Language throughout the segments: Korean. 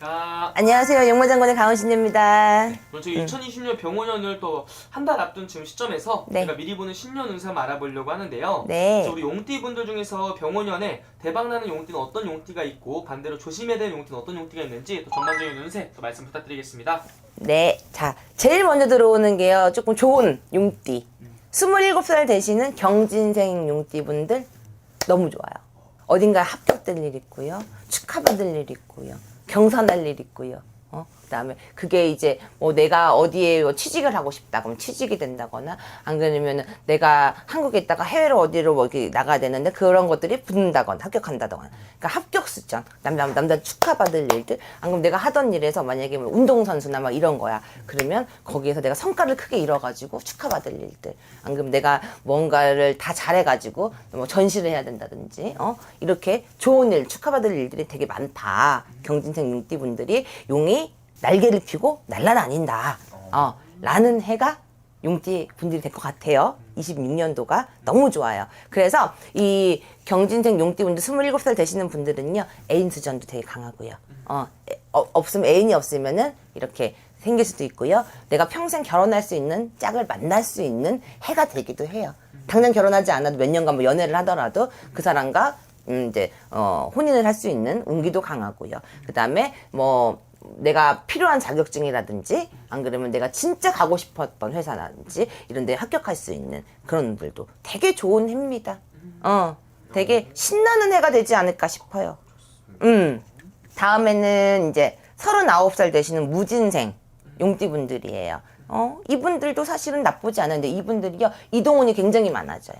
안녕하십니까. 안녕하세요. 용모장군의 강원신입니다. 오늘 저희 2020년 병원년을 또 한 달 앞둔 지금 시점에서 네. 제가 미리 보는 신년 운세 한번 알아보려고 하는데요. 네. 그래서 우리 용띠분들 중에서 병원년에 대박나는 용띠는 어떤 용띠가 있고 반대로 조심해야 되는 용띠는 어떤 용띠가 있는지 또 전반적인 운세 또 말씀 부탁드리겠습니다. 네. 자, 제일 먼저 들어오는 게요. 조금 좋은 용띠. 27살 되시는 경진생 용띠분들 너무 좋아요. 어딘가에 합격될 일 있고요. 축하받을 일 있고요. 경선할 일 있고요. 그다음에 그게 이제 뭐 내가 어디에 취직을 하고 싶다 그러면 취직이 된다거나 안 그러면은 내가 한국에 있다가 해외로 어디로 뭐 이렇게 나가야 되는데 그런 것들이 붙는다거나 합격한다거나 그러니까 합격 수정 남자 축하받을 일들 안 그러면 내가 하던 일에서 만약에 뭐 운동선수나 막 이런 거야 그러면 거기에서 내가 성과를 크게 이뤄가지고 축하받을 일들 안 그러면 내가 뭔가를 다 잘해가지고 뭐 전시를 해야 된다든지 이렇게 좋은 일 축하받을 일들이 되게 많다. 경진생 용띠분들이 용이 날개를 펴고 날아다닌다. 라는 해가 용띠 분들이 될 것 같아요. 26년도가 너무 좋아요. 그래서 이 경진생 용띠 분들 27살 되시는 분들은요. 애인 수전도 되게 강하고요. 없으면 애인이 없으면은 이렇게 생길 수도 있고요. 내가 평생 결혼할 수 있는 짝을 만날 수 있는 해가 되기도 해요. 당장 결혼하지 않아도 몇 년간 뭐 연애를 하더라도 그 사람과 이제 혼인을 할 수 있는 운기도 강하고요. 그다음에 뭐 내가 필요한 자격증이라든지 안 그러면 내가 진짜 가고 싶었던 회사라든지 이런 데 합격할 수 있는 그런 분들도 되게 좋은 해입니다. 되게 신나는 해가 되지 않을까 싶어요. 다음에는 이제 39살 되시는 무진생 용띠분들이에요. 이분들도 사실은 나쁘지 않은데 이분들이요 이동운이 굉장히 많아져요.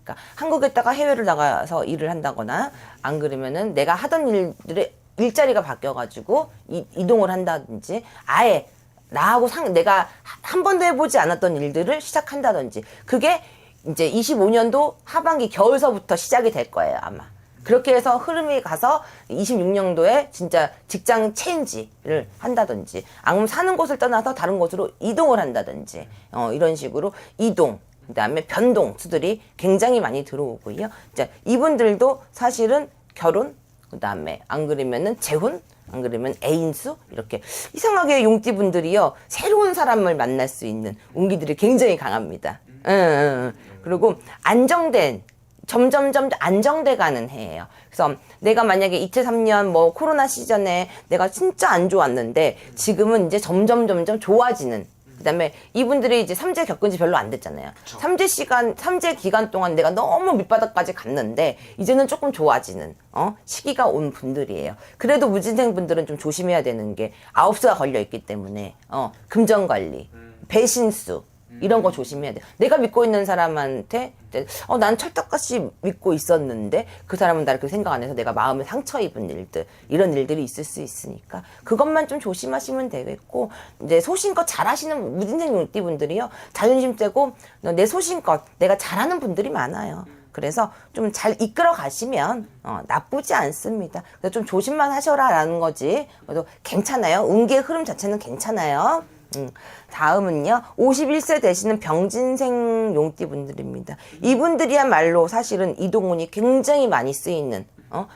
그러니까 한국에 있다가 해외를 나가서 일을 한다거나 안 그러면은 내가 하던 일들의 일자리가 바뀌어가지고 이동을 한다든지 아예 나하고 내가 한 번도 해보지 않았던 일들을 시작한다든지 그게 이제 25년도 하반기 겨울서부터 시작이 될 거예요 아마. 그렇게 해서 흐름이 가서 26년도에 진짜 직장 체인지를 한다든지 아니면 사는 곳을 떠나서 다른 곳으로 이동을 한다든지 이런 식으로 이동 그다음에 변동 수들이 굉장히 많이 들어오고요. 이제 이분들도 사실은 결혼 그다음에 안 그러면은 재혼 안 그러면 애인수 이렇게 이상하게 용띠분들이요 새로운 사람을 만날 수 있는 운기들이 굉장히 강합니다. 그리고 안정된 점점 안정돼 가는 해예요. 그래서 내가 만약에 2003년 뭐 코로나 시전에 내가 진짜 안 좋았는데 지금은 이제 점점 좋아지는. 그다음에 이분들이 이제 삼재 겪은 지 별로 안 됐잖아요. 삼재 기간 동안 내가 너무 밑바닥까지 갔는데 이제는 조금 좋아지는 시기가 온 분들이에요. 그래도 무진생 분들은 좀 조심해야 되는 게 9수가 걸려 있기 때문에 금전 관리, 배신수 이런 거 조심해야 돼. 내가 믿고 있는 사람한테 난 철떡같이 믿고 있었는데 그 사람은 나를 그렇게 생각 안 해서 내가 마음에 상처 입은 일들 이런 일들이 있을 수 있으니까 그것만 좀 조심하시면 되겠고 이제 소신껏 잘하시는 무진생 용띠분들이요 자존심 세고 내 소신껏 내가 잘하는 분들이 많아요. 그래서 좀 잘 이끌어 가시면 나쁘지 않습니다. 그래서 좀 조심만 하셔라라는 거지. 그래도 괜찮아요. 운기의 흐름 자체는 괜찮아요. 다음은요 51세 되시는 병진생 용띠분들입니다. 이분들이야말로 사실은 이동운이 굉장히 많이 쓰이는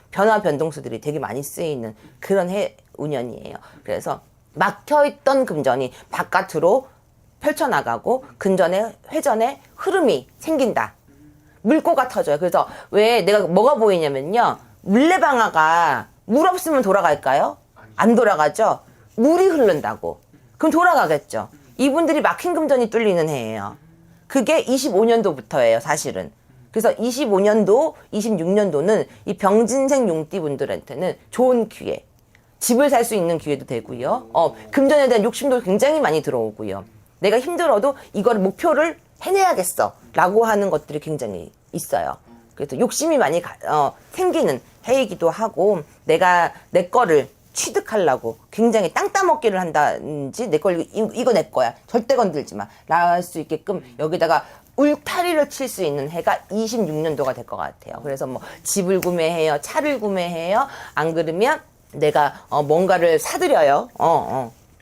변화 변동수들이 되게 많이 쓰이는 그런 해 운연이에요. 그래서 막혀있던 금전이 바깥으로 펼쳐나가고 회전의 흐름이 생긴다. 물꼬가 터져요. 그래서 왜 내가 뭐가 보이냐면요 물레방아가 물 없으면 돌아갈까요? 안 돌아가죠. 물이 흐른다고. 그럼 돌아가겠죠. 이분들이 막힌 금전이 뚫리는 해예요. 그게 25년도부터예요, 사실은. 그래서 25년도, 26년도는 이 병진생 용띠분들한테는 좋은 기회. 집을 살 수 있는 기회도 되고요. 금전에 대한 욕심도 굉장히 많이 들어오고요. 내가 힘들어도 이걸 목표를 해내야겠어. 라고 하는 것들이 굉장히 있어요. 그래서 욕심이 많이 생기는 해이기도 하고 내가 내 거를 취득하려고 굉장히 땅 따먹기를 한다든지 내 걸 이거 내 거야 절대 건들지 마 라 할 수 있게끔 여기다가 울타리를 칠 수 있는 해가 26년도가 될 것 같아요. 그래서 뭐 집을 구매해요 차를 구매해요 안 그러면 내가 뭔가를 사들여요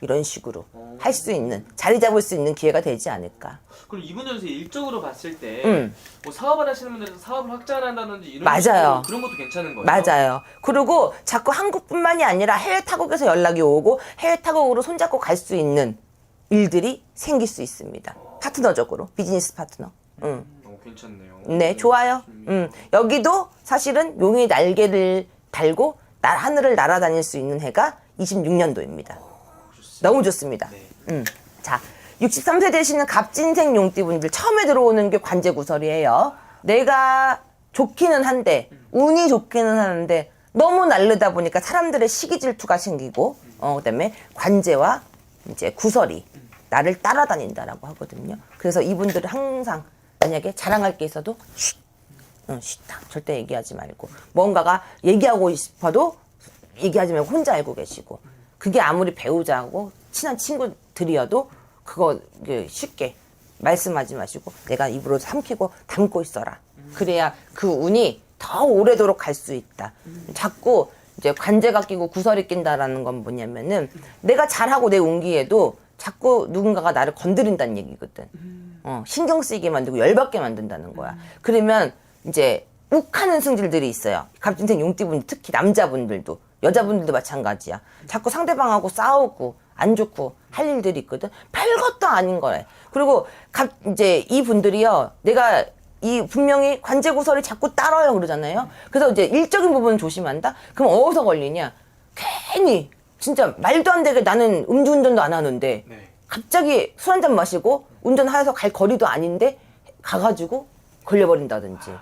이런 식으로 할 수 있는, 자리 잡을 수 있는 기회가 되지 않을까. 그럼 이분들에서 일적으로 봤을 때 음. 뭐 사업을 하시는 분들에서 사업을 확장한다든지 이런 맞아요. 식으로 그런 것도 괜찮은 거예요? 맞아요. 그리고 자꾸 한국뿐만이 아니라 해외 타국에서 연락이 오고 해외 타국으로 손잡고 갈 수 있는 일들이 생길 수 있습니다. 파트너적으로, 비즈니스 파트너. 괜찮네요. 네, 좋아요. 여기도 사실은 용의 날개를 달고 하늘을 날아다닐 수 있는 해가 26년도입니다. 너무 좋습니다. 네. 자, 63세 되시는 갑진생 용띠분들 처음에 들어오는 게 관제구설이에요. 내가 좋기는 한데 운이 좋기는 하는데 너무 날르다 보니까 사람들의 시기 질투가 생기고 그다음에 관제와 이제 구설이 나를 따라다닌다라고 하거든요. 그래서 이분들은 항상 만약에 자랑할 게 있어도 쉿다 절대 얘기하지 말고 뭔가가 얘기하고 싶어도 얘기하지 말고 혼자 알고 계시고 그게 아무리 배우자하고 친한 친구들이어도 그거 쉽게 말씀하지 마시고 내가 입으로 삼키고 담고 있어라. 그래야 그 운이 더 오래도록 갈 수 있다. 자꾸 이제 관제가 끼고 구설이 낀다라는 건 뭐냐면은 내가 잘하고 내 운기에도 자꾸 누군가가 나를 건드린다는 얘기거든. 신경 쓰이게 만들고 열받게 만든다는 거야. 그러면 이제 욱하는 승질들이 있어요. 갑진생 용띠분 특히 남자분들도 여자분들도 마찬가지야. 자꾸 상대방하고 싸우고 안 좋고 할 일들이 있거든. 별것도 아닌 거래. 그리고 이제 이 분들이요. 내가 분명히 관제구설이 자꾸 따라요 그러잖아요. 그래서 이제 일적인 부분은 조심한다. 그럼 어디서 걸리냐? 괜히 진짜 말도 안 되게 나는 음주운전도 안 하는데 네. 갑자기 술 한잔 마시고 운전하여서 갈 거리도 아닌데 가가지고 걸려버린다든지.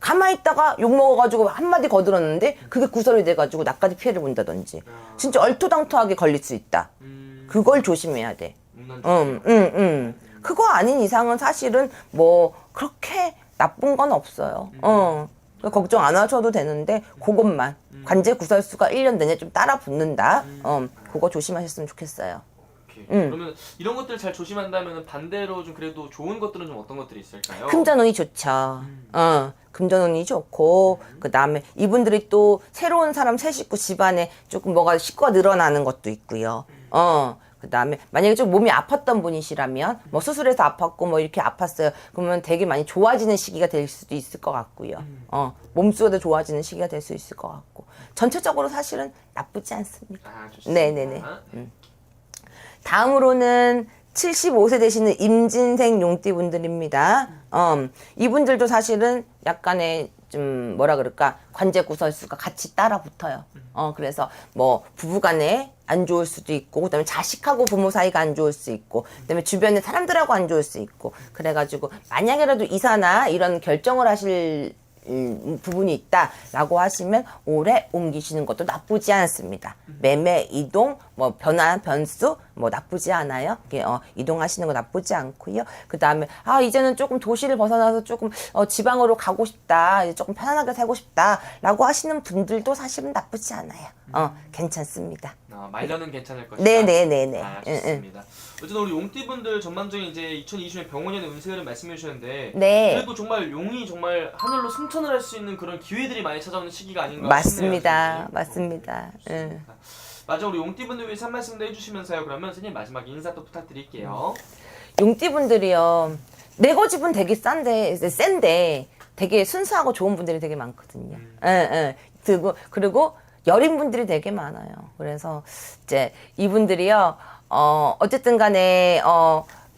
가만히 있다가 욕 먹어가지고 한마디 거들었는데 그게 구설이 돼가지고 나까지 피해를 본다든지. 진짜 얼토당토하게 걸릴 수 있다. 그걸 조심해야 돼. 그거 아닌 이상은 사실은 뭐 그렇게 나쁜 건 없어요. 걱정 안 하셔도 되는데 그것만 관제 구설수가 1년 내내 좀 따라 붙는다. 그거 조심하셨으면 좋겠어요. 그러면 이런 것들 잘 조심한다면 반대로 좀 그래도 좋은 것들은 좀 어떤 것들이 있을까요? 금전운이 좋죠. 금전운이 좋고 그 다음에 이분들이 또 새로운 사람 새 식구 집안에 조금 뭐가 식구가 늘어나는 것도 있고요. 그 다음에 만약에 좀 몸이 아팠던 분이시라면 뭐 수술해서 아팠고 뭐 이렇게 아팠어요. 그러면 되게 많이 좋아지는 시기가 될 수도 있을 것 같고요. 몸수가 좋아지는 시기가 될 수 있을 것 같고 전체적으로 사실은 나쁘지 않습니다. 좋습니다. 네네네. 다음으로는 75세 되시는 임진생 용띠분들입니다. 이분들도 사실은 약간의 좀 뭐라 그럴까 관제구설수가 같이 따라 붙어요. 그래서 뭐 부부간에 안 좋을 수도 있고 그다음에 자식하고 부모 사이가 안 좋을 수 있고 그다음에 주변에 사람들하고 안 좋을 수 있고 그래가지고 만약에라도 이사나 이런 결정을 하실 부분이 있다라고 하시면 오래 옮기시는 것도 나쁘지 않습니다. 매매, 이동, 뭐 변화, 변수 뭐 나쁘지 않아요. 이동하시는 거 나쁘지 않고요. 그 다음에 이제는 조금 도시를 벗어나서 조금 지방으로 가고 싶다, 이제 조금 편안하게 살고 싶다라고 하시는 분들도 사실은 나쁘지 않아요. 괜찮습니다. 말년은 괜찮을 것이다. 네네네네. 좋습니다. 어쨌든 우리 용띠분들 전반적인 이제 2020년 병원년의 운세를 말씀해 주셨는데 네. 그래도 정말 용이 정말 하늘로 승천을 할 수 있는 그런 기회들이 많이 찾아오는 시기가 아닌가 맞습니다. 싶네요. 맞습니다. 마지막 우리 용띠분들 위해서 한 말씀도 해주시면서요. 그러면 선생님 마지막 인사 또 부탁드릴게요. 용띠분들이요. 내 고집은 되게 센데 되게 순수하고 좋은 분들이 되게 많거든요. 그리고 여린 분들이 되게 많아요. 그래서 이제 이분들이요. 어쨌든 간에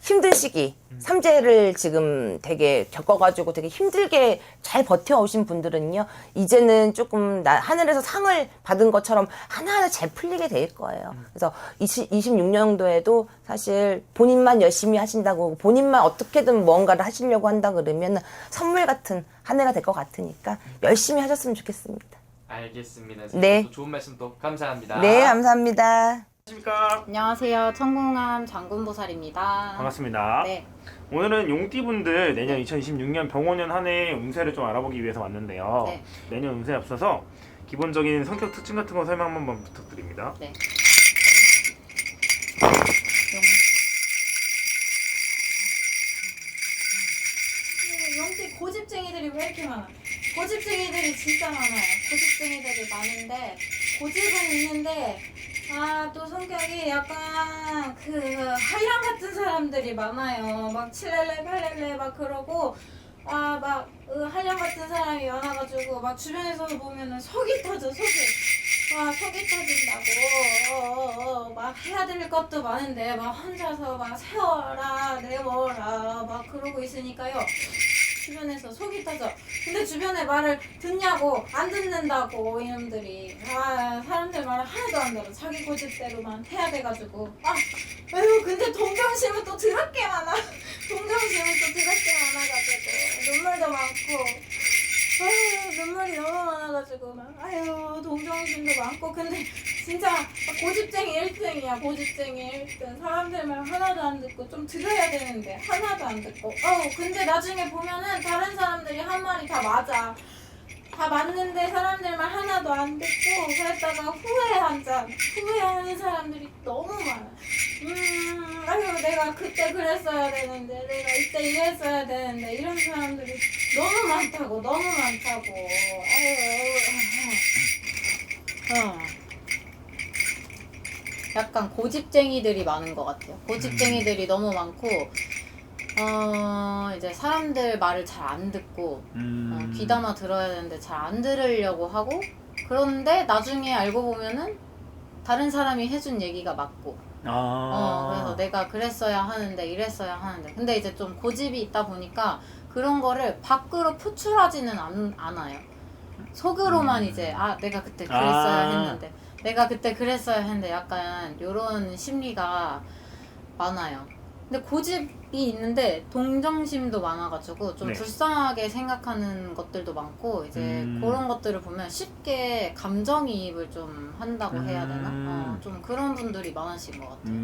힘든 시기 삼재를 지금 되게 겪어가지고 되게 힘들게 잘 버텨오신 분들은요. 이제는 조금 하늘에서 상을 받은 것처럼 하나하나 잘 풀리게 될 거예요. 그래서 26년도에도 사실 본인만 열심히 하신다고 본인만 어떻게든 뭔가를 하시려고 한다 그러면 선물 같은 한 해가 될 것 같으니까 열심히 하셨으면 좋겠습니다. 알겠습니다. 네. 또 좋은 말씀 또 감사합니다. 네, 감사합니다. 안녕하십니까? 안녕하세요. 천궁암 장군보살입니다. 반갑습니다. 네. 오늘은 용띠분들 내년 2026년 병원년 한 해 운세를 좀 알아보기 위해서 왔는데요. 네. 내년 운세에 앞서서 기본적인 성격 특징 같은 거 설명 한번 부탁드립니다. 네. 용띠 고집쟁이들이 왜 이렇게 많아? 고집쟁이들이 진짜 많아요. 고집쟁이들이 많은데 고집은 있는데 또 성격이 약간 그 한량 같은 사람들이 많아요. 막 7렐레 8렐레 막 그러고 막 한량 같은 사람이 많아가지고 막 주변에서 보면은 속이 터져 속이. 속이 터진다고 막 해야 될 것도 많은데 막 혼자서 막 세워라 내워라 막 그러고 있으니까요. 주변에서 속이 터져. 근데 주변에 말을 듣냐고 안 듣는다고 이놈들이. 사람들 말을 하나도 안 들어. 자기 고집대로만 해야 돼가지고. 아유 근데 동정심은 또 더럽게 많아. 동정심은 또 더럽게 많아가지고 눈물도 많고. 눈물이 너무 많아가지고 막 동정심도 많고. 근데 진짜 고집쟁이 1등이야. 고집쟁이 1등. 사람들 말 하나도 안 듣고 좀 들어야 되는데 하나도 안 듣고. 근데 나중에 보면은 다른 사람들이 한 말이 다 맞아. 다 맞는데 사람들 말 하나도 안 듣고 그랬다가 후회하는 사람들이 너무 많아. 내가 그때 그랬어야 되는데 내가 이때 이랬어야 되는데 이런 사람들이 너무 많다고. 약간 고집쟁이들이 많은 것 같아요. 고집쟁이들이 너무 많고 이제 사람들 말을 잘 안 듣고 귀담아 들어야 되는데 잘 안 들으려고 하고, 그런데 나중에 알고 보면은 다른 사람이 해준 얘기가 맞고 그래서 내가 그랬어야 하는데 이랬어야 하는데, 근데 이제 좀 고집이 있다 보니까 그런 거를 밖으로 표출하지는 않아요. 속으로만 이제 내가 그때 그랬어야 했는데 약간 요런 심리가 많아요. 근데 고집이 있는데 동정심도 많아가지고 좀 네. 불쌍하게 생각하는 것들도 많고, 이제 그런 것들을 보면 쉽게 감정이입을 좀 한다고 해야 되나? 좀 그런 분들이 많으신 것 같아요.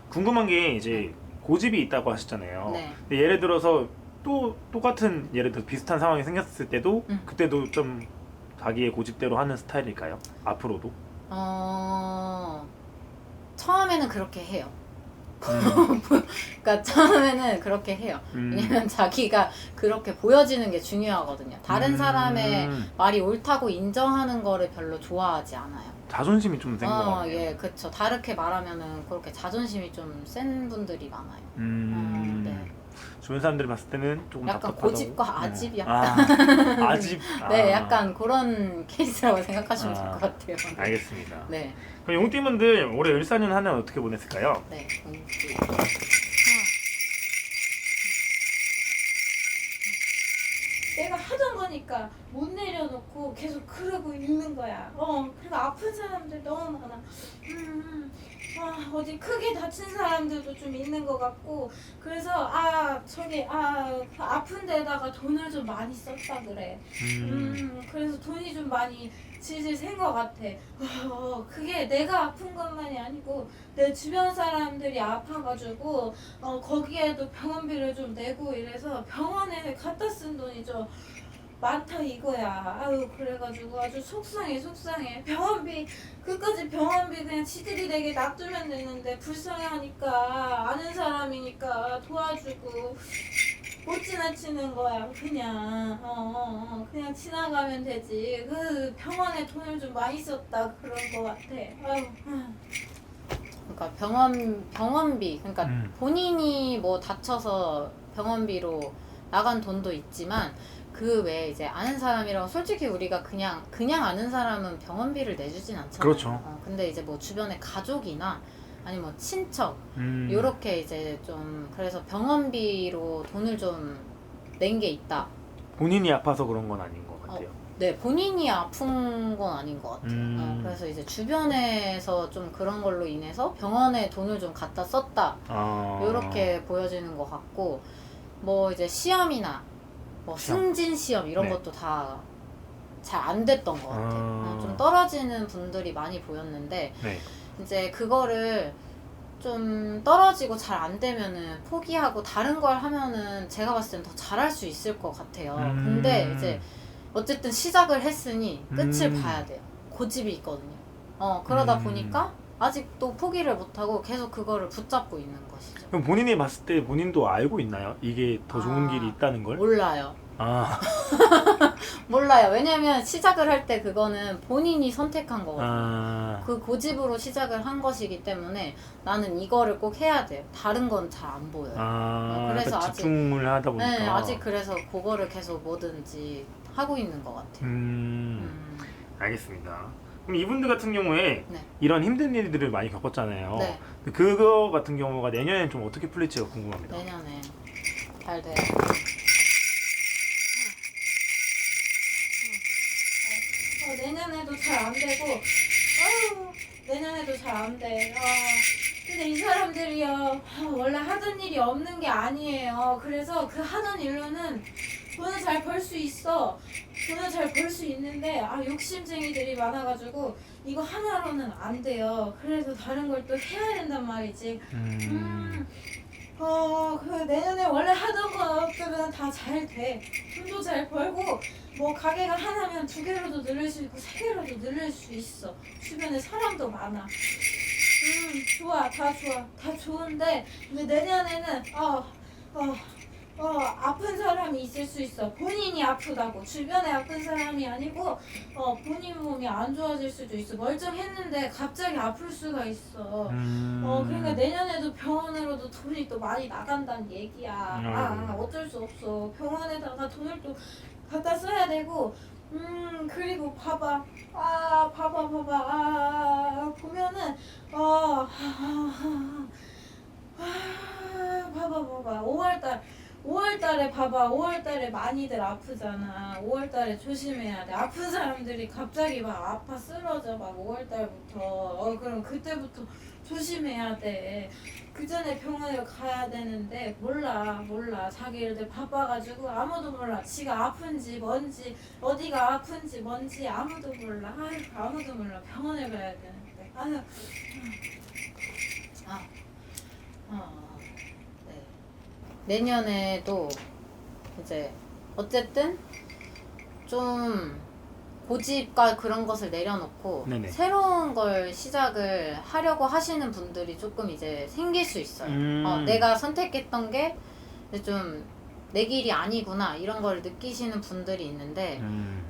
궁금한 게 이제 고집이 있다고 하셨잖아요. 네. 근데 예를 들어서 또 똑같은 예를 들어 비슷한 상황이 생겼을 때도 그때도 좀 자기의 고집대로 하는 스타일일까요? 앞으로도? 처음에는 그렇게 해요. 그러니까 처음에는 그렇게 해요. 왜냐면 자기가 그렇게 보여지는 게 중요하거든요. 다른 사람의 말이 옳다고 인정하는 거를 별로 좋아하지 않아요. 자존심이 좀 센 것 같아요. 예, 그쵸. 다르게 말하면은 그렇게 자존심이 좀 센 분들이 많아요. 네. 주변 사람들이 봤을 때는 조금 약간 답답하다고. 고집과 아집 약간. 아집. 네, 약간 그런 케이스라고 생각하시면 될 것 같아요. 알겠습니다. 네. 그럼 용띠분들 올해 을사년 한 해 어떻게 보냈을까요? 네. 내가 하던 거니까 못 내려놓고 계속 그러고 있는 거야. 그리고 아픈 사람들 너무 많아. 어디 크게 다친 사람들도 좀 있는 것 같고. 그래서 아픈 데다가 돈을 좀 많이 썼다 그래. 그래서 돈이 좀 많이 질질 센 것 같아. 그게 내가 아픈 것만이 아니고 내 주변 사람들이 아파가지고 거기에도 병원비를 좀 내고 이래서 병원에 갖다 쓴 돈이 좀 많다 이거야. 그래가지고 아주 속상해. 병원비 끝까지 병원비 그냥 지들이 내게 놔두면 되는데 불쌍해하니까 아는 사람이니까 도와주고 못 지나치는 거야. 그냥 그냥 지나가면 되지. 그 병원에 돈을 좀 많이 썼다 그런 거 같아. 그러니까 병원비, 그러니까 본인이 뭐 다쳐서 병원비로 나간 돈도 있지만 그 외에 이제 아는 사람이라고, 솔직히 우리가 그냥 아는 사람은 병원비를 내주진 않잖아요. 그렇죠. 근데 이제 뭐 주변에 가족이나 아니면 뭐 친척 요렇게 이제 좀, 그래서 병원비로 돈을 좀 낸 게 있다. 본인이 아파서 그런 건 아닌 것 같아요. 네, 본인이 아픈 건 아닌 것 같아요. 그래서 이제 주변에서 좀 그런 걸로 인해서 병원에 돈을 좀 갖다 썼다. 요렇게 보여지는 것 같고, 뭐 이제 시험이나 뭐 승진 시험 이런 네. 것도 다 잘 안 됐던 것 같아요. 좀 떨어지는 분들이 많이 보였는데, 네. 이제 그거를 좀 떨어지고 잘 안 되면은 포기하고 다른 걸 하면은 제가 봤을 땐 더 잘할 수 있을 것 같아요. 근데 이제 어쨌든 시작을 했으니 끝을 봐야 돼요. 고집이 있거든요. 그러다 보니까 아직도 포기를 못하고 계속 그거를 붙잡고 있는 것이죠. 그럼 본인이 봤을 때 본인도 알고 있나요? 이게 더 좋은 길이 있다는 걸? 몰라요. 아, 몰라요. 왜냐면 시작을 할 때 그거는 본인이 선택한 거거든요. 아, 그 고집으로 시작을 한 것이기 때문에 나는 이거를 꼭 해야 돼요. 다른 건 잘 안 보여요. 그래서 그러니까 아직 집중을 하다 보니까. 네, 아직 그래서 그거를 계속 뭐든지 하고 있는 것 같아요. 알겠습니다. 그럼 이분들 같은 경우에 네. 이런 힘든 일들을 많이 겪었잖아요. 네. 근데 그거 같은 경우가 내년엔 좀 어떻게 풀릴지가 궁금합니다. 내년에 잘 돼요. 내년에도 잘 안 되고, 아유, 내년에도 잘 안 돼. 근데 이 사람들이요, 원래 하던 일이 없는 게 아니에요. 그래서 그 하던 일로는 돈을 잘 벌 수 있어. 돈을 잘 벌 수 있는데, 욕심쟁이들이 많아가지고, 이거 하나로는 안 돼요. 그래서 다른 걸 또 해야 된단 말이지. 그 내년에 원래 하던 것들은 다 잘 돼. 돈도 잘 벌고, 뭐 가게가 하나면 2개로도 늘릴 수 있고 3개로도 늘릴 수 있어. 주변에 사람도 많아. 좋아, 다 좋아, 다 좋은데 근데 내년에는 아픈 사람이 있을 수 있어. 본인이 아프다고. 주변에 아픈 사람이 아니고 본인 몸이 안 좋아질 수도 있어. 멀쩡했는데 갑자기 아플 수가 있어. 그러니까 내년에도 병원으로도 돈이 또 많이 나간다는 얘기야. 어쩔 수 없어. 병원에다가 돈을 또 갖다 써야 되고. 그리고 봐봐. 보면은 봐봐. 5월달에 봐봐. 5월달에 많이들 아프잖아. 5월달에 조심해야 돼. 아픈 사람들이 갑자기 막 아파 쓰러져. 막 5월달부터. 그럼 그때부터 조심해야 돼. 그 전에 병원에 가야 되는데 몰라. 자기 일들 바빠가지고 아무도 몰라. 지가 아픈지 뭔지 어디가 아픈지 뭔지 아무도 몰라. 아무도 몰라. 병원에 가야 되는데. 네. 내년에도 이제 어쨌든 좀 고집과 그런 것을 내려놓고 네네. 새로운 걸 시작을 하려고 하시는 분들이 조금 이제 생길 수 있어요. 음. 내가 선택했던 게 좀 내 길이 아니구나 이런 걸 느끼시는 분들이 있는데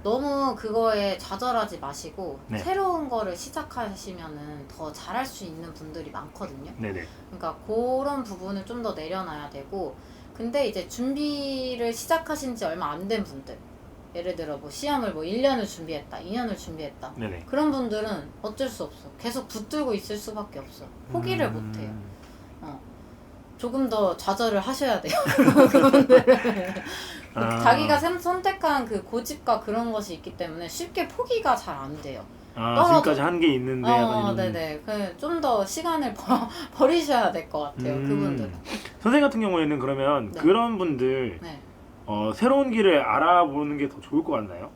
너무 그거에 좌절하지 마시고 네. 새로운 거를 시작하시면은 더 잘할 수 있는 분들이 많거든요. 네네. 그러니까 그런 부분을 좀 더 내려놔야 되고, 근데 이제 준비를 시작하신 지 얼마 안 된 분들, 예를 들어 뭐 시험을 뭐 1년을 준비했다, 2년을 준비했다, 네네. 그런 분들은 어쩔 수 없어. 계속 붙들고 있을 수밖에 없어. 포기를 못 해요. 조금 더 좌절을 하셔야 돼요. 그분들은 자기가 선택한 그 고집과 그런 것이 있기 때문에 쉽게 포기가 잘 안 돼요. 지금까지 한 게 있는데 약간 이런. 네네. 좀 더 시간을 버리셔야 될 것 같아요. 그분들은. 선생님 같은 경우에는 그러면 네. 그런 분들 네. 새로운 길을 알아보는 게 더 좋을 것 같나요?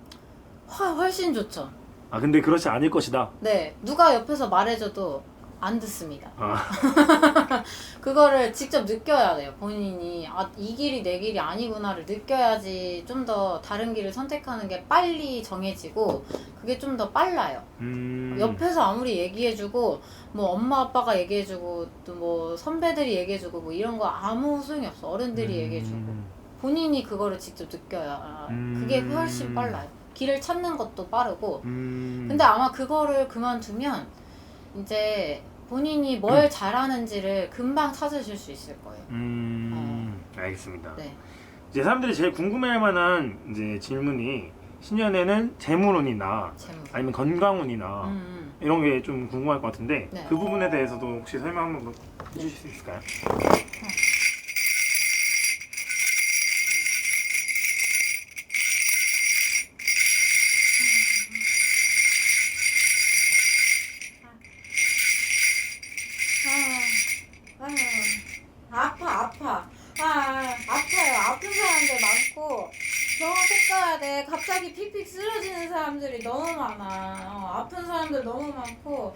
훨씬 좋죠. 근데 그렇지 않을 것이다. 네. 누가 옆에서 말해줘도 안 듣습니다. 아, 그거를 직접 느껴야 돼요. 본인이 이 길이 내 길이 아니구나를 느껴야지 좀 더 다른 길을 선택하는 게 빨리 정해지고 그게 좀 더 빨라요. 옆에서 아무리 얘기해주고 뭐 엄마 아빠가 얘기해주고 또 뭐 선배들이 얘기해주고 뭐 이런 거 아무 소용이 없어. 어른들이 얘기해주고 본인이 그거를 직접 느껴야 그게 훨씬 빨라요. 길을 찾는 것도 빠르고. 근데 아마 그거를 그만두면 이제 본인이 뭘 잘하는지를 금방 찾으실 수 있을 거예요. 알겠습니다. 네. 이제 사람들이 제일 궁금해할 만한 이제 질문이 신년에는 재물운이나 재물. 아니면 건강운이나 이런 게 좀 궁금할 것 같은데 네. 그 부분에 대해서도 혹시 설명 한번 해주실 수 있을까요? 아파요. 아픈 사람들 많고 병원 꼭 가야 돼. 갑자기 픽픽 쓰러지는 사람들이 너무 많아. 아픈 사람들 너무 많고.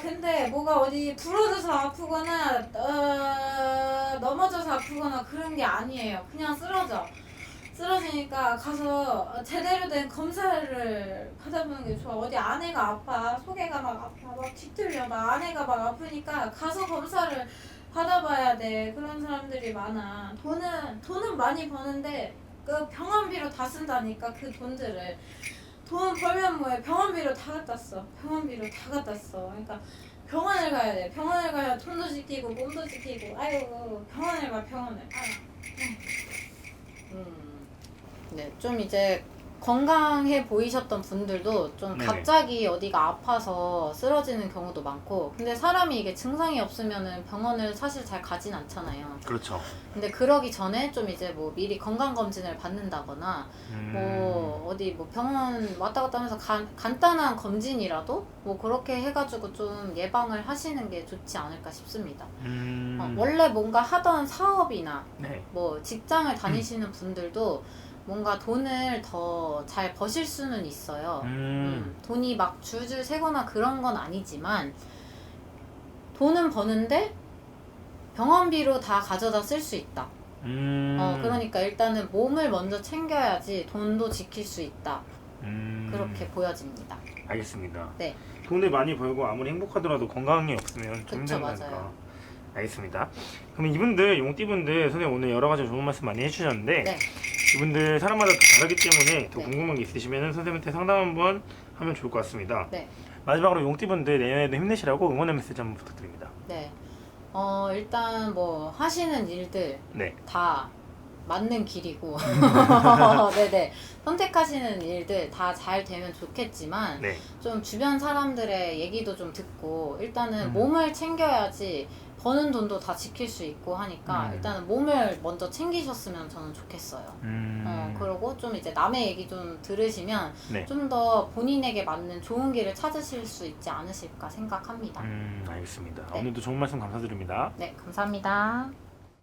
근데 뭐가 어디 부러져서 아프거나 넘어져서 아프거나 그런 게 아니에요. 그냥 쓰러지니까 가서 제대로 된 검사를 받아보는 게 좋아. 어디 안에가 아파, 속에가 막 아파, 막 뒤틀려, 막 안에가 막 아프니까 가서 검사를 받아봐야 돼. 그런 사람들이 많아. 돈은 많이 버는데 그 병원비로 다 쓴다니까 그 돈들을. 돈 벌면 뭐해. 병원비로 다 갖다 써. 병원비로 다 갖다 써. 그러니까 병원을 가야 돼. 병원을 가야 돈도 지키고 몸도 지키고. 아이고 병원을 가 병원을. 네, 좀 이제 건강해 보이셨던 분들도 좀 네네. 갑자기 어디가 아파서 쓰러지는 경우도 많고, 근데 사람이 이게 증상이 없으면은 병원을 사실 잘 가진 않잖아요. 그렇죠. 근데 그러기 전에 좀 이제 뭐 미리 건강검진을 받는다거나 뭐 어디 뭐 병원 왔다 갔다 하면서 간단한 검진이라도 뭐 그렇게 해가지고 좀 예방을 하시는 게 좋지 않을까 싶습니다. 원래 뭔가 하던 사업이나 네. 뭐 직장을 다니시는 분들도 뭔가 돈을 더 잘 버실 수는 있어요. 돈이 막 줄줄 새거나 그런 건 아니지만 돈은 버는데 병원비로 다 가져다 쓸 수 있다. 그러니까 일단은 몸을 먼저 챙겨야지 돈도 지킬 수 있다. 그렇게 보여집니다. 알겠습니다. 네. 돈을 많이 벌고 아무리 행복하더라도 건강이 없으면 좀 그쵸, 힘들다니까. 맞아요. 알겠습니다. 그럼 이분들 용띠분들 선생님 오늘 여러 가지 좋은 말씀 많이 해주셨는데 네. 이분들 사람마다 다 다르기 때문에 더 네. 궁금한 게 있으시면 선생님한테 상담 한번 하면 좋을 것 같습니다. 네. 마지막으로 용띠분들 내년에도 힘내시라고 응원의 메시지 한번 부탁드립니다. 네. 일단 뭐 하시는 일들 네. 다 맞는 길이고 네네 선택하시는 일들 다 잘 되면 좋겠지만 네. 좀 주변 사람들의 얘기도 좀 듣고 일단은 몸을 챙겨야지 버는 돈도 다 지킬 수 있고 하니까 일단은 몸을 먼저 챙기셨으면 저는 좋겠어요. 그리고 좀 이제 남의 얘기 좀 들으시면 네. 좀 더 본인에게 맞는 좋은 길을 찾으실 수 있지 않으실까 생각합니다. 알겠습니다. 네. 오늘도 좋은 말씀 감사드립니다. 네, 감사합니다.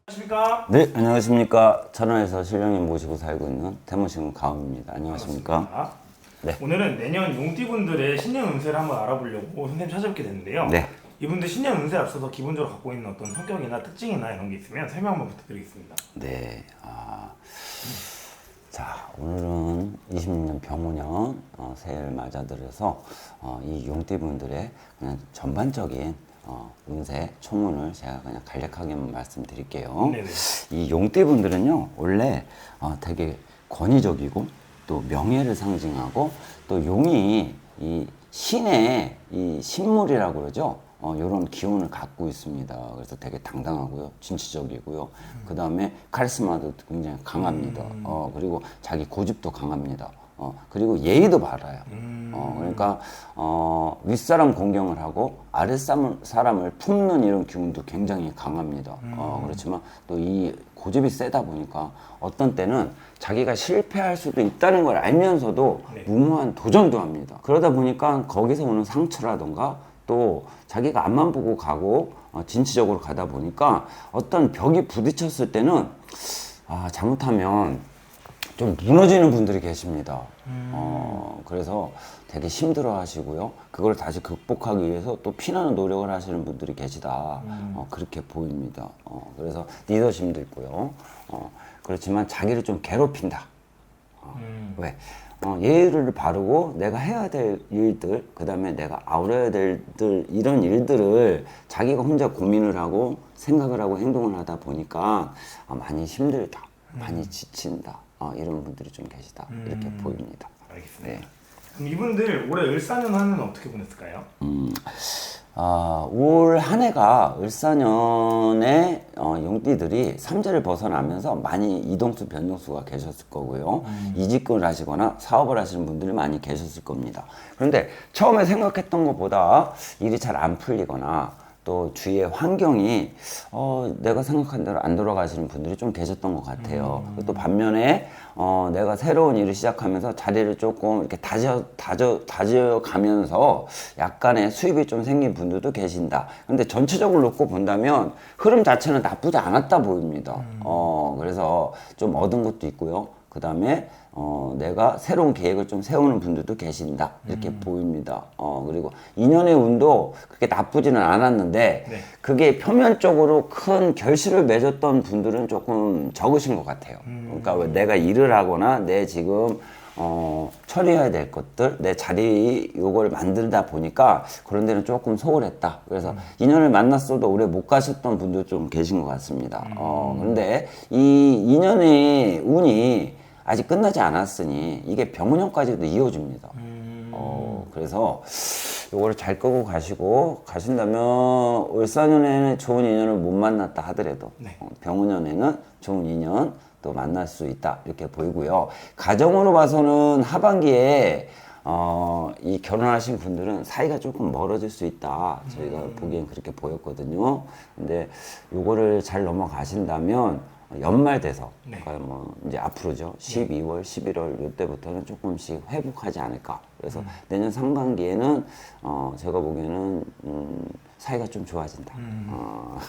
안녕하십니까? 네, 안녕하십니까. 천안에서 신령님 모시고 살고 있는 태무신 가운입니다. 안녕하십니까. 반갑습니다. 네. 오늘은 내년 용띠분들의 신년 운세를 한번 알아보려고 선생님 찾아뵙게 됐는데요. 네. 이분들 신년 운세에 앞서서 기본적으로 갖고 있는 어떤 성격이나 특징이나 이런 게 있으면 설명 한번 부탁드리겠습니다. 네. 자, 오늘은 26년 병오년 새해를 맞아들여서 이 용띠분들의 그냥 전반적인 운세 초문을 제가 그냥 간략하게 말씀드릴게요. 네네. 이 용띠분들은요 원래 되게 권위적이고 또 명예를 상징하고 또 용이 이 신의 이 신물이라고 그러죠. 이런 기운을 갖고 있습니다. 그래서 되게 당당하고요, 진취적이고요. 그 다음에 카리스마도 굉장히 강합니다. 그리고 자기 고집도 강합니다. 그리고 예의도 바라요. 그러니까 윗사람 공경을 하고 아랫사람을 품는 이런 기운도 굉장히 강합니다. 그렇지만 또 이 고집이 세다 보니까 어떤 때는 자기가 실패할 수도 있다는 걸 알면서도 네. 무모한 도전도 합니다. 그러다 보니까 거기서 오는 상처라던가 또 자기가 앞만 보고 가고 진취적으로 가다 보니까 어떤 벽이 부딪혔을 때는 잘못하면 좀 무너지는 분들이 계십니다. 그래서 되게 힘들어 하시고요. 그걸 다시 극복하기 위해서 또 피나는 노력을 하시는 분들이 계시다. 그렇게 보입니다. 그래서 리더십도 있고요. 그렇지만 자기를 좀 괴롭힌다. 왜? 예의를 바르고 내가 해야 될 일들, 그 다음에 내가 아우러야 될 일들, 이런 일들을 자기가 혼자 고민을 하고 생각을 하고 행동을 하다 보니까 많이 힘들다, 많이 지친다, 이런 분들이 좀 계시다, 이렇게 보입니다. 알겠습니다. 네. 그럼 이분들 올해 을사년화는 어떻게 보냈을까요? 올 한 해가 을사년에 용띠들이 삼재를 벗어나면서 많이 이동수 변동수가 계셨을 거고요. 이직을 하시거나 사업을 하시는 분들이 많이 계셨을 겁니다. 그런데 처음에 생각했던 것보다 일이 잘 안 풀리거나 또 주위의 환경이 내가 생각한 대로 안 돌아가시는 분들이 좀 계셨던 것 같아요. 또 반면에 내가 새로운 일을 시작하면서 자리를 조금 이렇게 다져가면서 약간의 수입이 좀 생긴 분들도 계신다. 근데 전체적으로 놓고 본다면 흐름 자체는 나쁘지 않았다 보입니다. 그래서 좀 얻은 것도 있고요. 그 다음에 내가 새로운 계획을 좀 세우는 분들도 계신다, 이렇게 보입니다. 그리고 2년의 운도 그렇게 나쁘지는 않았는데 네. 그게 표면적으로 큰 결실을 맺었던 분들은 조금 적으신 것 같아요. 그러니까 왜 내가 일을 하거나 내 지금 처리해야 될 것들, 내 자리 요걸 만들다 보니까 그런 데는 조금 소홀했다. 그래서 인연을 만났어도 오래 못 가셨던 분도 좀 계신 것 같습니다. 그런데 이 인연의 운이 아직 끝나지 않았으니 이게 병원형까지도 이어집니다. 그래서 요거를 잘 끄고 가신다면 을사년에는 좋은 인연을 못 만났다 하더라도 네. 병원년에는 좋은 인연 또 만날 수 있다 이렇게 보이고요. 가정으로 봐서는 하반기에 이 결혼하신 분들은 사이가 조금 멀어질 수 있다. 저희가 보기엔 그렇게 보였거든요. 근데 요거를 잘 넘어가신다면 연말 돼서 네. 그러니까 뭐 이제 앞으로죠. 12월, 11월 요때부터는 조금씩 회복하지 않을까. 그래서 내년 상반기에는 제가 보기에는 사이가 좀 좋아진다.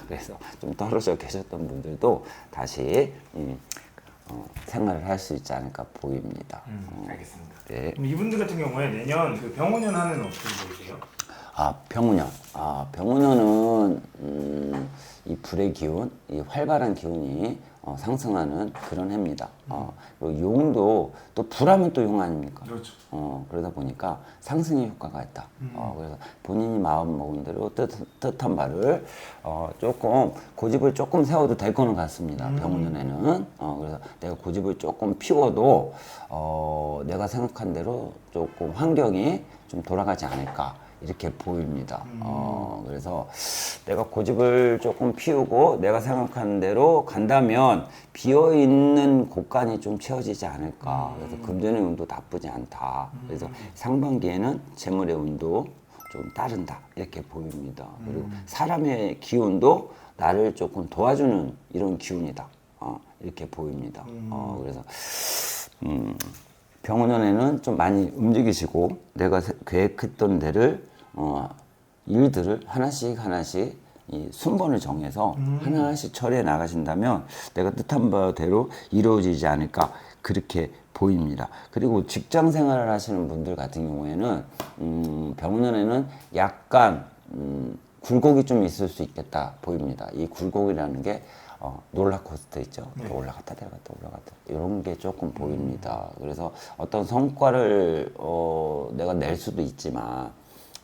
그래서 좀 떨어져 계셨던 분들도 다시 생활을 할 수 있지 않을까 보입니다. 알겠습니다. 네. 그럼 이분들 같은 경우에 내년 그 병원년 하는 어떻게 보이세요? 병우년. 병우년은 이 불의 기운, 이 활발한 기운이 상승하는 그런 해입니다. 그리고 용도 또 불하면 또 용 아닙니까? 그렇죠. 그러다 보니까 상승의 효과가 있다. 그래서 본인이 마음 먹은 대로 뜻한 바를 조금 고집을 조금 세워도 될 거는 같습니다. 병우년에는. 그래서 내가 고집을 조금 피워도 내가 생각한 대로 조금 환경이 좀 돌아가지 않을까. 이렇게 보입니다. 그래서 내가 고집을 조금 피우고 내가 생각하는 대로 간다면 비어있는 곳간이 좀 채워지지 않을까. 그래서 금전의 운도 나쁘지 않다. 그래서 상반기에는 재물의 운도 좀 따른다. 이렇게 보입니다. 그리고 사람의 기운도 나를 조금 도와주는 이런 기운이다. 이렇게 보입니다. 그래서 병원년에는 좀 많이 움직이시고 내가 계획했던 데를 일들을 하나씩 이 순번을 정해서 하나씩 처리해 나가신다면 내가 뜻한 바대로 이루어지지 않을까 그렇게 보입니다. 그리고 직장 생활을 하시는 분들 같은 경우에는 병원년에는 약간 굴곡이 좀 있을 수 있겠다 보입니다. 이 굴곡이라는 게 롤러코스터 있죠. 네. 올라갔다 내려갔다 올라갔다 이런 게 조금 보입니다. 그래서 어떤 성과를 내가 낼 수도 있지만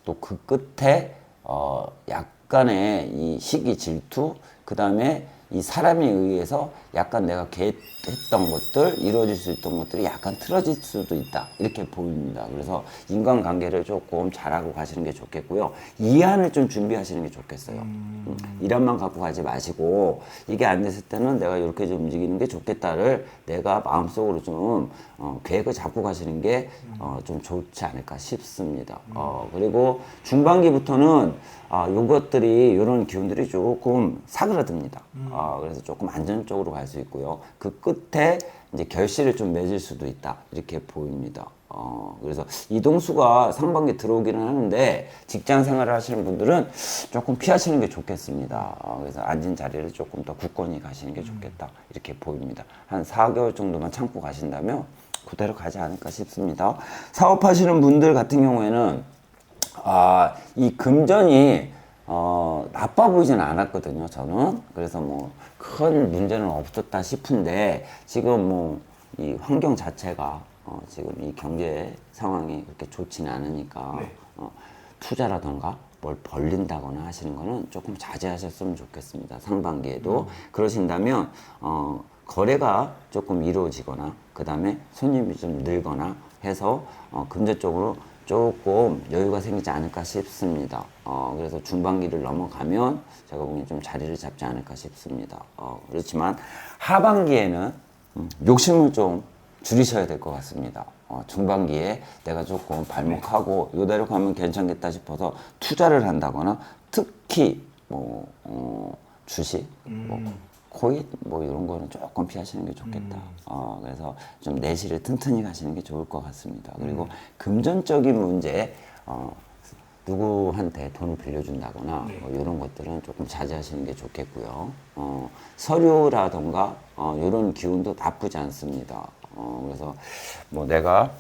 또 그 끝에 약간의 이 시기 질투 그 다음에 이 사람에 의해서 약간 내가 계획했던 것들 이루어질 수 있던 것들이 약간 틀어질 수도 있다 이렇게 보입니다. 그래서 인간관계를 조금 잘하고 가시는 게 좋겠고요. 이안을 좀 준비하시는 게 좋겠어요. 이안만 갖고 가지 마시고 이게 안 됐을 때는 내가 이렇게 좀 움직이는 게 좋겠다를 내가 마음속으로 좀 계획을 잡고 가시는 게 좀 좋지 않을까 싶습니다. 그리고 중반기부터는 요것들이 이런 기운들이 조금 사그라듭니다. 그래서 조금 안전적으로 갈 수 있고요. 그 끝에 이제 결실을 좀 맺을 수도 있다 이렇게 보입니다. 그래서 이동수가 상반기 들어오기는 하는데 직장 생활을 하시는 분들은 조금 피하시는 게 좋겠습니다. 그래서 앉은 자리를 조금 더 굳건히 가시는 게 좋겠다 이렇게 보입니다. 한 4개월 정도만 참고 가신다면 그대로 가지 않을까 싶습니다. 사업하시는 분들 같은 경우에는 이 금전이 나빠 보이지는 않았거든요, 저는. 그래서 뭐 큰 문제는 없었다 싶은데 지금 뭐 이 환경 자체가 지금 이 경제 상황이 그렇게 좋지는 않으니까 네. 투자라던가 뭘 벌린다거나 하시는 거는 조금 자제하셨으면 좋겠습니다. 상반기에도 그러신다면 거래가 조금 이루어지거나 그 다음에 손님이 좀 늘거나 해서 금전적으로 조금 여유가 생기지 않을까 싶습니다. 그래서 중반기를 넘어가면 제가 보기엔 좀 자리를 잡지 않을까 싶습니다. 그렇지만 하반기에는 욕심을 좀 줄이셔야 될 것 같습니다. 중반기에 내가 조금 발목하고 이대로 가면 괜찮겠다 싶어서 투자를 한다거나 특히 뭐 주식, 뭐 코인 뭐 이런 거는 조금 피하시는 게 좋겠다. 그래서 좀 내실을 튼튼히 가시는 게 좋을 것 같습니다. 그리고 금전적인 문제, 누구한테 돈을 빌려준다거나 뭐 이런 것들은 조금 자제하시는 게 좋겠고요. 서류라던가 이런 기운도 나쁘지 않습니다. 그래서 뭐 내가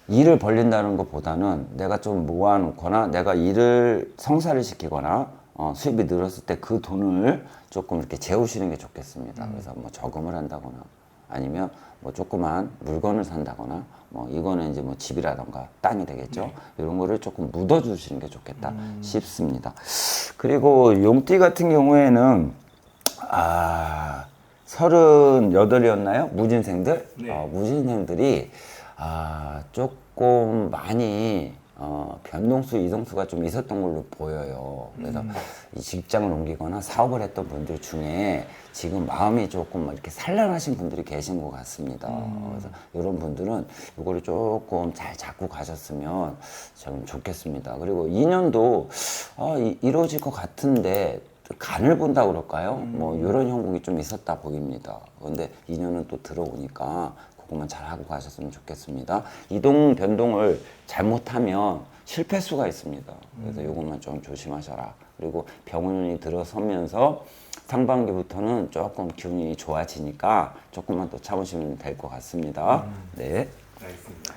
일을 벌린다는 것보다는 내가 좀 모아놓거나 내가 일을 성사를 시키거나 수입이 늘었을 때 그 돈을 조금 이렇게 재우시는 게 좋겠습니다. 그래서 뭐 저금을 한다거나 아니면 뭐 조그만 물건을 산다거나 뭐 이거는 이제 뭐 집이라던가 땅이 되겠죠. 이런 거를 조금 묻어주시는 게 좋겠다 싶습니다. 그리고 용띠 같은 경우에는 38이었나요? 무진생들? 네. 무진생들이 조금 많이 변동수, 이동수가 좀 있었던 걸로 보여요. 그래서 이 직장을 옮기거나 사업을 했던 분들 중에 지금 마음이 조금 이렇게 산란하신 분들이 계신 것 같습니다. 그래서 이런 분들은 이거를 조금 잘 잡고 가셨으면 좀 좋겠습니다. 그리고 인연도 이루어질 것 같은데 간을 본다 그럴까요? 뭐 이런 형국이 좀 있었다 보입니다. 그런데 인연은 또 들어오니까 그것만 잘 하고 가셨으면 좋겠습니다. 이동 변동을 잘못하면 실패 수가 있습니다. 그래서 이것만 좀 조심하셔라. 그리고 병원이 들어서면서 상반기부터는 조금 기운이 좋아지니까 조금만 더 참으시면 될 것 같습니다. 네. 알겠습니다.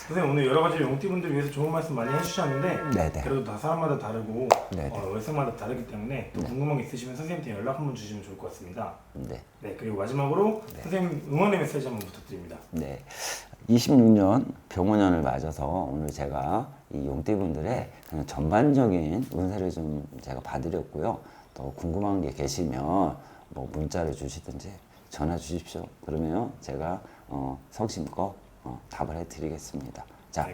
선생님 오늘 여러 가지 용띠분들 위해서 좋은 말씀 많이 해주셨는데 네네. 그래도 다 사람마다 다르고 네네. 월성마다 다르기 때문에 또 궁금한 게 있으시면 선생님한테 연락 한번 주시면 좋을 것 같습니다. 네. 네, 그리고 마지막으로 선생님 응원의 메시지 한번 부탁드립니다. 네. 26년 병원년을 맞아서 오늘 제가 이 용띠분들의 그냥 전반적인 운세를 좀 제가 봐드렸고요. 또 궁금한 게 계시면 뭐 문자를 주시든지 전화 주십시오. 그러면 제가 성심껏 답을 해드리겠습니다. 자,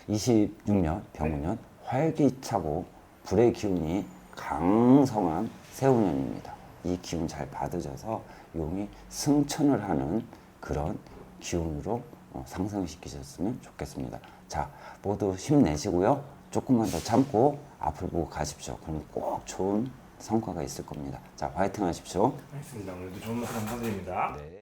26년 병원년 활기차고 불의 기운이 강성한 새우년입니다. 이 기운 잘 받으셔서 용이 승천을 하는 그런 기운으로 상승시키셨으면 좋겠습니다. 자, 모두 힘내시고요. 조금만 더 참고 앞을 보고 가십시오. 그럼 꼭 좋은 성과가 있을 겁니다. 자, 화이팅 하십시오. 알겠습니다. 오늘도 좋은 말씀 감사드립니다. 네.